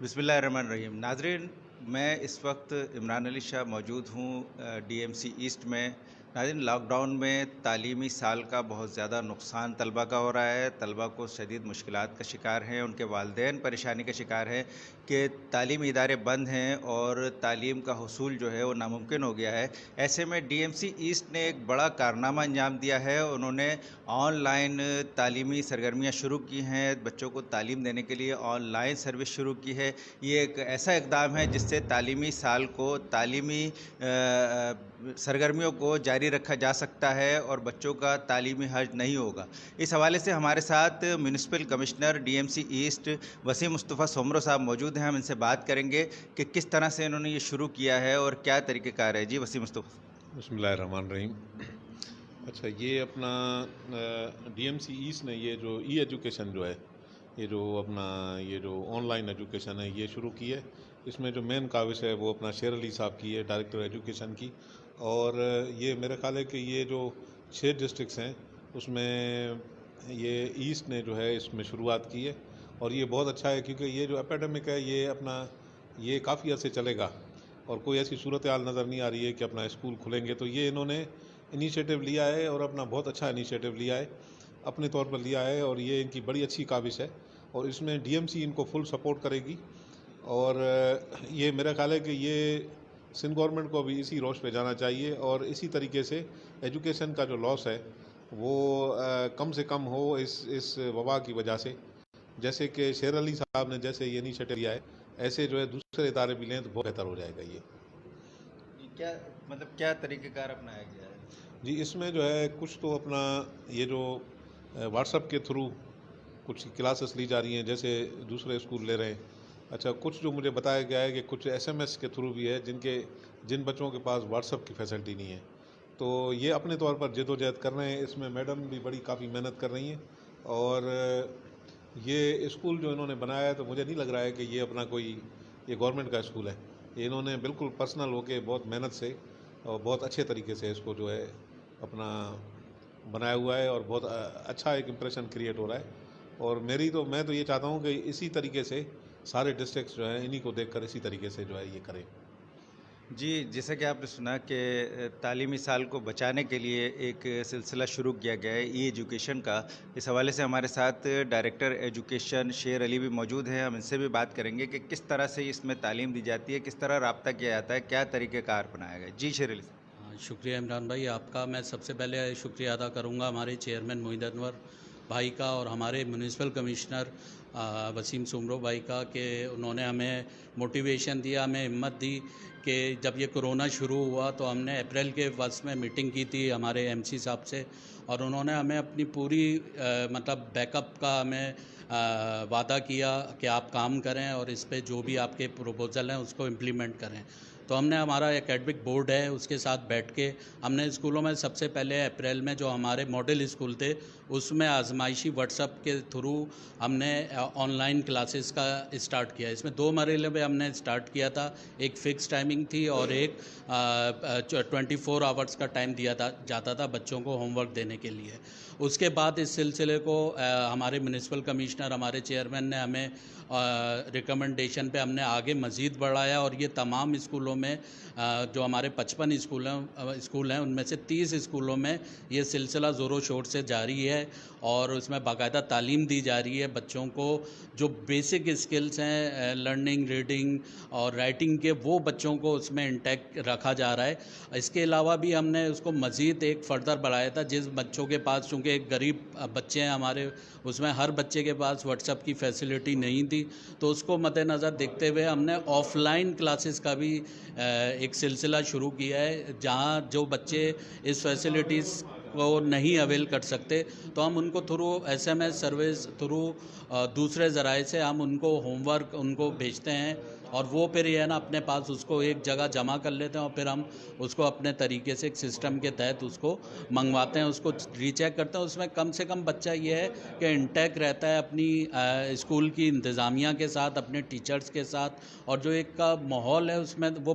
بسم اللہ الرحمن الرحیم. ناظرین، میں اس وقت عمران علی شاہ موجود ہوں ڈی ایم سی ایسٹ میں. ناظرین، لاک ڈاؤن میں تعلیمی سال کا بہت زیادہ نقصان طلبہ کا ہو رہا ہے. طلبہ کو شدید مشکلات کا شکار ہیں، ان کے والدین پریشانی کا شکار ہیں کہ تعلیمی ادارے بند ہیں اور تعلیم کا حصول جو ہے وہ ناممکن ہو گیا ہے. ایسے میں ڈی ایم سی ایسٹ نے ایک بڑا کارنامہ انجام دیا ہے. انہوں نے آن لائن تعلیمی سرگرمیاں شروع کی ہیں. بچوں کو تعلیم دینے کے لیے آن لائن سروس شروع کی ہے. یہ ایک ایسا اقدام ہے جس سے تعلیمی سال کو تعلیمی سرگرمیوں کو جاری رکھا جا سکتا ہے اور بچوں کا تعلیمی حرج نہیں ہوگا. اس حوالے سے ہمارے ساتھ municipal commissioner D M C east Waseem Mustafa Soomro sahab موجود ہیں. ہم ان سے بات کریں گے کہ کس طرح سے انہوں نے یہ شروع کیا ہے اور کیا طریقہ کار ہے. جی وسیم مصطفیٰ. بسم اللہ الرحمن الرحیم. اچھا، یہ اپنا ڈی ایم سی ایسٹ نے یہ جو ای ایجوکیشن جو ہے، یہ جو آن لائن ایجوکیشن ہے یہ شروع کی ہے. اس میں جو مین کاوش ہے وہ اپنا شیر علی صاحب کی ہے، ڈائریکٹر ایجوکیشن کی. اور یہ میرا خیال ہے کہ یہ جو 6 ڈسٹرکٹس ہیں اس میں یہ ایسٹ نے جو ہے اس میں شروعات کی ہے. اور یہ بہت اچھا ہے کیونکہ یہ جو اپیڈمک ہے یہ کافی عرصے چلے گا اور کوئی ایسی صورتحال نظر نہیں آ رہی ہے کہ اپنا اسکول کھلیں گے. تو یہ انہوں نے انیشیٹو لیا ہے اور اپنا بہت اچھا انیشیٹو لیا ہے، اپنے طور پر لیا ہے، اور یہ ان کی بڑی اچھی کاوش ہے اور اس میں ڈی ایم سی ان کو فل سپورٹ کرے گی. اور یہ میرا خیال ہے کہ یہ سندھ گورنمنٹ کو بھی اسی روش پہ جانا چاہیے اور اسی طریقے سے ایجوکیشن کا جو لاس ہے وہ کم سے کم ہو اس وبا کی وجہ سے. جیسے کہ شیر علی صاحب نے جیسے یہ انیشیٹو لیا ہے، ایسے جو ہے دوسرے ادارے بھی لیں تو بہت بہتر ہو جائے گا. کیا طریقہ کار اپنایا گیا ہے؟ جی، اس میں جو ہے کچھ تو اپنا یہ جو واٹس ایپ کے تھرو کچھ کلاسز لی جا رہی ہیں جیسے دوسرے اسکول لے رہے ہیں. اچھا، کچھ جو مجھے بتایا گیا ہے کہ کچھ ایس ایم ایس کے تھرو بھی ہے جن بچوں کے پاس واٹس ایپ کی فیسلٹی نہیں ہے. تو یہ اپنے طور پر جد و جہد کر رہے ہیں. اس میں میڈم بھی بڑی کافی محنت کر رہی ہیں اور یہ اسکول جو انہوں نے بنایا ہے تو مجھے نہیں لگ رہا ہے کہ یہ اپنا یہ گورنمنٹ کا اسکول ہے. یہ انہوں نے بالکل پرسنل ہو کے بہت محنت سے اور بہت اچھے طریقے سے اس کو جو ہے اپنا بنایا ہوا ہے اور بہت اچھا ایک امپریشن کریٹ ہو رہا ہے. اور میں تو یہ چاہتا ہوں کہ اسی طریقے سے سارے ڈسٹرکٹس جو ہیں انہی کو دیکھ کر اسی طریقے سے جو ہے یہ کریں. جی، جیسا کہ آپ نے سنا کہ تعلیمی سال کو بچانے کے لیے ایک سلسلہ شروع کیا گیا ہے ای ایجوکیشن کا. اس حوالے سے ہمارے ساتھ ڈائریکٹر ایجوکیشن شیر علی بھی موجود ہیں. ہم ان سے بھی بات کریں گے کہ کس طرح سے اس میں تعلیم دی جاتی ہے، کس طرح رابطہ کیا جاتا ہے، کیا طریقہ کار اپنایا گیا ہے. جی شیر علی صاحب. شکریہ عمران بھائی آپ کا. میں سب سے پہلے شکریہ ادا کروں گا ہمارے چیئرمین محی انور بھائی کا اور ہمارے میونسپل کمشنر وسیم سومرو بھائی کا کہ انہوں نے ہمیں موٹیویشن دیا، ہمیں ہمت دی کہ جب یہ کرونا شروع ہوا تو ہم نے اپریل کے وقت میں میٹنگ کی تھی ہمارے ایم سی صاحب سے اور انہوں نے ہمیں اپنی پوری بیک اپ کا ہمیں وعدہ کیا کہ آپ کام کریں اور اس پہ جو بھی آپ کے پروپوزل ہیں اس کو امپلیمنٹ کریں. تو ہم نے ہمارا اکیڈمک بورڈ ہے اس کے ساتھ بیٹھ کے ہم نے اسکولوں میں سب سے پہلے اپریل میں جو ہمارے ماڈل اسکول تھے اس میں آزمائشی واٹس ایپ کے تھرو ہم نے آن لائن کلاسز کا اسٹارٹ کیا. اس میں 2 مرحلے پہ ہم نے اسٹارٹ کیا تھا. ایک فکس ٹائمنگ تھی اور ایک 24 آورس کا ٹائم دیا جاتا تھا بچوں کو ہوم ورک دینے کے لیے. اس کے بعد اس سلسلے کو ہمارے میونسپل کمشنر ہمارے چیئرمین نے ہمیں ریکمنڈیشن پہ ہم نے آگے مزید بڑھایا اور یہ تمام اسکولوں میں جو ہمارے 55 اسکول ہیں ان میں سے 30 اسکولوں میں یہ سلسلہ زور و شور سے جاری ہے اور اس میں باقاعدہ تعلیم دی جا رہی ہے. بچوں کو جو بیسک اسکلز ہیں لرننگ، ریڈنگ اور رائٹنگ کے، وہ بچوں کو اس میں انٹیک رکھا جا رہا ہے. اس کے علاوہ بھی ہم نے اس کو مزید ایک فردر بڑھایا تھا. جس بچوں کے پاس، چونکہ ایک غریب بچے ہیں ہمارے، اس میں ہر بچے کے پاس واٹس ایپ کی فیسلٹی نہیں تھی، تو اس کو مد نظر دیکھتے ہوئے ہم نے آف لائن کلاسز کا بھی ایک سلسلہ شروع کیا ہے جہاں جو بچے اس فیسلٹیز کو نہیں اویل کر سکتے تو ہم ان کو through S M S service, through دوسرے ذرائع سے ہم ان کو ہوم ورک ان کو بھیجتے ہیں اور وہ پھر یہ ہے نا اپنے پاس اس کو ایک جگہ جمع کر لیتے ہیں اور پھر ہم اس کو اپنے طریقے سے ایک سسٹم کے تحت اس کو منگواتے ہیں، اس کو ری چیک کرتے ہیں. اس میں کم سے کم بچہ یہ ہے کہ انٹیک رہتا ہے اپنی اسکول کی انتظامیہ کے ساتھ، اپنے ٹیچرز کے ساتھ، اور جو ایک کا ماحول ہے اس میں وہ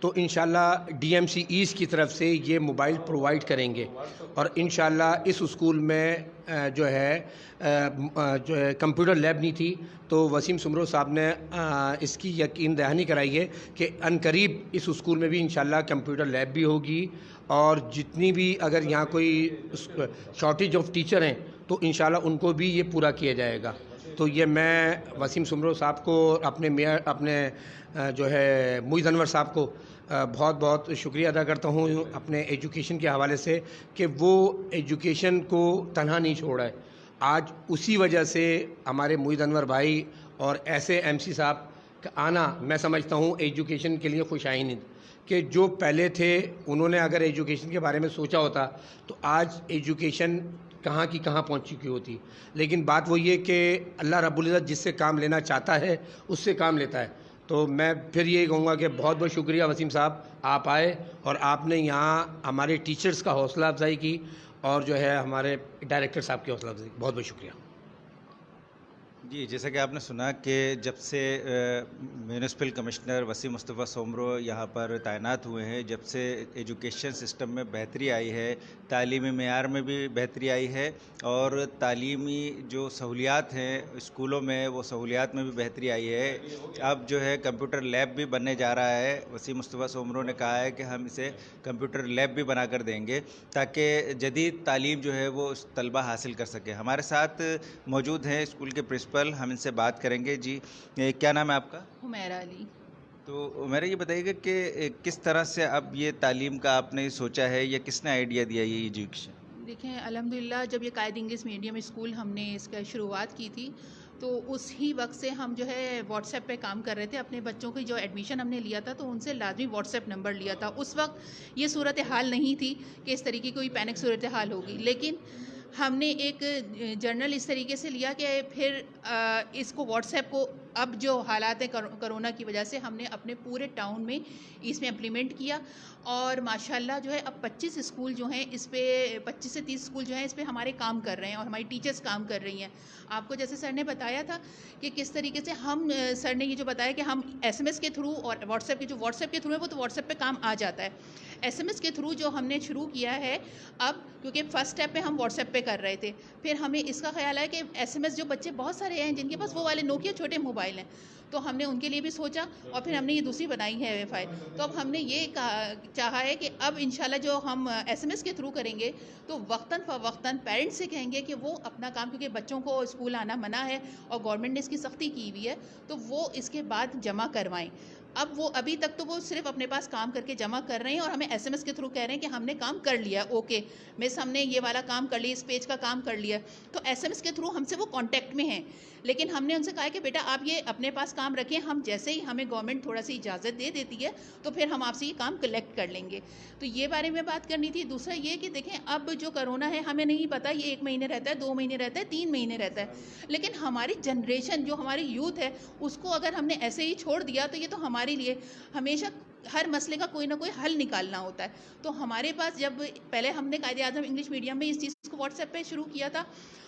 تو انشاءاللہ DMC ایسٹ کی طرف سے یہ موبائل پرووائڈ کریں گے، اور انشاءاللہ اس اسکول میں جو ہے کمپیوٹر لیب نہیں تھی، تو وسیم سمرو صاحب نے اس کی یقین دہانی کرائی ہے کہ عنقریب اس اسکول میں بھی انشاءاللہ کمپیوٹر لیب بھی ہوگی، اور جتنی بھی اگر یہاں کوئی شارٹیج آف ٹیچر ہیں تو انشاءاللہ ان کو بھی یہ پورا کیا جائے گا۔ تو یہ میں وسیم سمرو صاحب کو، اپنے میئر، اپنے جو ہے محیط انور صاحب کو بہت بہت شکریہ ادا کرتا ہوں اپنے ایجوکیشن کے حوالے سے، کہ وہ ایجوکیشن کو تنہا نہیں چھوڑا ہے۔ آج اسی وجہ سے ہمارے محیط انور بھائی اور ایسے MC صاحب کا آنا، میں سمجھتا ہوں ایجوکیشن کے لیے خوش آئین، کہ جو پہلے تھے انہوں نے اگر ایجوکیشن کے بارے میں سوچا ہوتا تو آج ایجوکیشن کہاں کی کہاں پہنچ چکی ہوتی۔ لیکن بات وہ یہ کہ اللہ رب العزت جس سے کام لینا چاہتا ہے اس سے کام لیتا ہے۔ تو میں پھر یہی کہوں گا کہ بہت بہت شکریہ وسیم صاحب، آپ آئے اور آپ نے یہاں ہمارے ٹیچرز کا حوصلہ افزائی کی، اور جو ہے ہمارے ڈائریکٹر صاحب کی حوصلہ افزائی کی۔ بہت بہت شکریہ۔ جی، جیسا کہ آپ نے سنا کہ جب سے میونسپل کمشنر وسیم مصطفیٰ سومرو یہاں پر تعینات ہوئے ہیں، جب سے ایجوکیشن سسٹم میں بہتری آئی ہے، تعلیمی معیار میں بھی بہتری آئی ہے، اور تعلیمی جو سہولیات ہیں اسکولوں میں، وہ سہولیات میں بھی بہتری آئی ہے۔ اب جو ہے کمپیوٹر لیب بھی بننے جا رہا ہے۔ وسیم مصطفیٰ سومرو نے کہا ہے کہ ہم اسے کمپیوٹر لیب بھی بنا کر دیں گے تاکہ جدید تعلیم جو ہے وہ طلبہ حاصل کر سکے۔ ہمارے ساتھ موجود ہیں اسکول کے پرنسپل، ہم ان سے بات کریں گے۔ جی، کیا نام ہے آپ کا؟ حمیرہ علی۔ تو میرا یہ بتائیے گا کہ کس طرح سے اب یہ تعلیم کا آپ نے سوچا ہے، یا کس نے آئیڈیا دیا یہ ایجوکیشن؟ دیکھیں، الحمدللہ جب یہ قائد انگلش میڈیم اسکول ہم نے اس کا شروعات کی تھی، تو اس ہی وقت سے ہم جو ہے واٹس ایپ پہ کام کر رہے تھے۔ اپنے بچوں کی جو ایڈمیشن ہم نے لیا تھا تو ان سے لازمی واٹس ایپ نمبر لیا تھا۔ اس وقت یہ صورتحال نہیں تھی کہ اس طریقے کی کوئی پینک صورتحال ہوگی، لیکن ہم نے ایک جرنل اس طریقے سے لیا کہ پھر اس کو واٹس ایپ کو، اب جو حالات ہیں کرونا کی وجہ سے، ہم نے اپنے پورے ٹاؤن میں اس میں امپلیمنٹ کیا، اور ماشاءاللہ جو ہے اب 25 اسکول جو ہیں اس پہ، 25 سے 30 اسکول جو ہیں اس پہ ہمارے کام کر رہے ہیں، اور ہماری ٹیچرز کام کر رہی ہیں۔ آپ کو جیسے سر نے بتایا تھا کہ کس طریقے سے سر نے یہ جو بتایا کہ ہم SMS کے تھرو اور واٹس ایپ کے، جو واٹس ایپ کے تھرو ہے وہ تو واٹس ایپ پہ کام آ جاتا ہے، SMS کے تھرو جو ہم نے شروع کیا ہے اب، کیونکہ فرسٹ اسٹیپ پہ ہم واٹس ایپ پہ کر رہے تھے، پھر ہمیں اس کا خیال ہے کہ SMS جو بچے بہت سارے ہیں جن کے پاس وہ والے نوکیا چھوٹے موبائل ہیں، تو ہم نے ان کے لیے بھی سوچا، اور پھر ہم نے یہ دوسری بنائی ہے فائل۔ تو اب ہم نے یہ چاہا ہے کہ اب انشاءاللہ جو ہم SMS کے تھرو کریں گے تو وقتاً فوقتاً پیرنٹس سے کہیں گے کہ وہ اپنا کام، کیونکہ بچوں کو اسکول آنا منع ہے اور گورنمنٹ نے اس کی سختی کی ہوئی ہے، تو وہ اس کے بعد جمع کروائیں۔ اب وہ ابھی تک تو وہ صرف اپنے پاس کام کر کے جمع کر رہے ہیں، اور ہمیں SMS کے تھرو کہہ رہے ہیں کہ ہم نے کام کر لیا، اوکے مس ہم نے یہ والا کام کر لیا، اس پیج کا کام کر لیا، تو SMS کے تھرو ہم سے وہ کانٹیکٹ میں ہیں۔ لیکن ہم نے ان سے کہا کہ بیٹا آپ یہ اپنے پاس کام رکھیں، ہم جیسے ہی ہمیں گورنمنٹ تھوڑا سی اجازت دے دیتی ہے تو پھر ہم آپ سے یہ کام کلیکٹ کر لیں گے۔ تو یہ بارے میں بات کرنی تھی۔ دوسرا یہ کہ دیکھیں اب جو کرونا ہے ہمیں نہیں پتہ یہ 1 مہینے رہتا ہے، 2 مہینے رہتا ہے، 3 مہینے رہتا ہے، لیکن ہماری جنریشن جو ہماری یوتھ ہے اس کو اگر ہم نے ایسے ہی چھوڑ دیا تو یہ تو ہمارے لیے ہمیشہ ہر مسئلے کا کوئی نہ کوئی حل نکالنا ہوتا ہے۔ تو ہمارے پاس جب پہلے ہم نے قائد اعظم انگلش میڈیم میں اس چیز کو واٹس ایپ پہ شروع کیا تھا،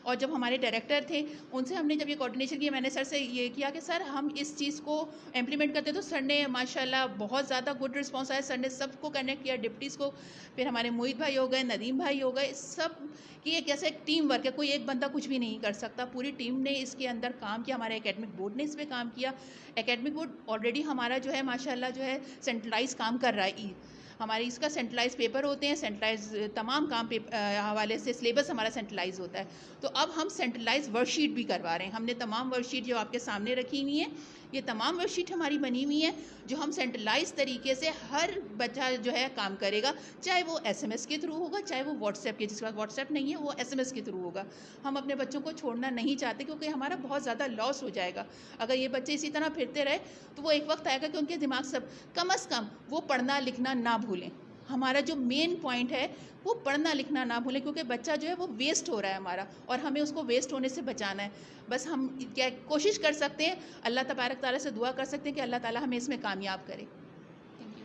اور جب ہمارے ڈائریکٹر تھے ان سے ہم نے جب یہ کوارڈینیشن کیا، میں نے سر سے یہ کیا کہ سر ہم اس چیز کو امپلیمنٹ کرتے، تو سر نے ماشاءاللہ بہت زیادہ گڈ رسپانس آیا، سر نے سب کو کنیکٹ کیا، ڈپٹیز کو، پھر ہمارے محیط بھائی ہو گئے، ندیم بھائی ہو گئے، سب کی ایک ایسا ایک ٹیم ورک ہے، کوئی ایک بندہ کچھ بھی نہیں کر سکتا، پوری ٹیم نے اس کے اندر کام کیا، ہمارے اکیڈمک بورڈ نے اس پہ کام کیا۔ اکیڈمک بورڈ آلریڈی ہمارا جو ہے ماشاءاللہ جو ہے سینٹرلائز کام کر رہا ہے، ہمارے اس کا سینٹرلائز پیپر ہوتے ہیں، سینٹرلائز تمام کام حوالے سے سلیبس ہمارا سینٹرلائز ہوتا ہے۔ تو اب ہم سینٹرلائز ورک شیٹ بھی کروا رہے ہیں، ہم نے تمام ورک شیٹ جو آپ کے سامنے رکھی ہوئی ہیں، یہ تمام ورک شیٹ ہماری بنی ہوئی ہیں جو ہم سینٹرلائز طریقے سے ہر بچہ جو ہے کام کرے گا، چاہے وہ SMS کے تھرو ہوگا، چاہے وہ واٹس ایپ کے، جس کا واٹس ایپ نہیں ہے وہ SMS کے تھرو ہوگا۔ ہم اپنے بچوں کو چھوڑنا نہیں چاہتے کیونکہ ہمارا بہت زیادہ لاس ہو جائے گا اگر یہ بچے اسی طرح پھرتے رہے، تو وہ ایک وقت آئے گا کہ ان کے دماغ سے کم از کم وہ پڑھنا لکھنا نہ بھولیں۔ ہمارا جو مین پوائنٹ ہے وہ پڑھنا لکھنا نہ بھولیں، کیونکہ بچہ جو ہے وہ ویسٹ ہو رہا ہے ہمارا، اور ہمیں اس کو ویسٹ ہونے سے بچانا ہے۔ بس ہم کیا کوشش کر سکتے ہیں، اللہ تبارک تعالیٰ سے دعا کر سکتے ہیں کہ اللہ تعالیٰ ہمیں اس میں کامیاب کرے۔ Thank you.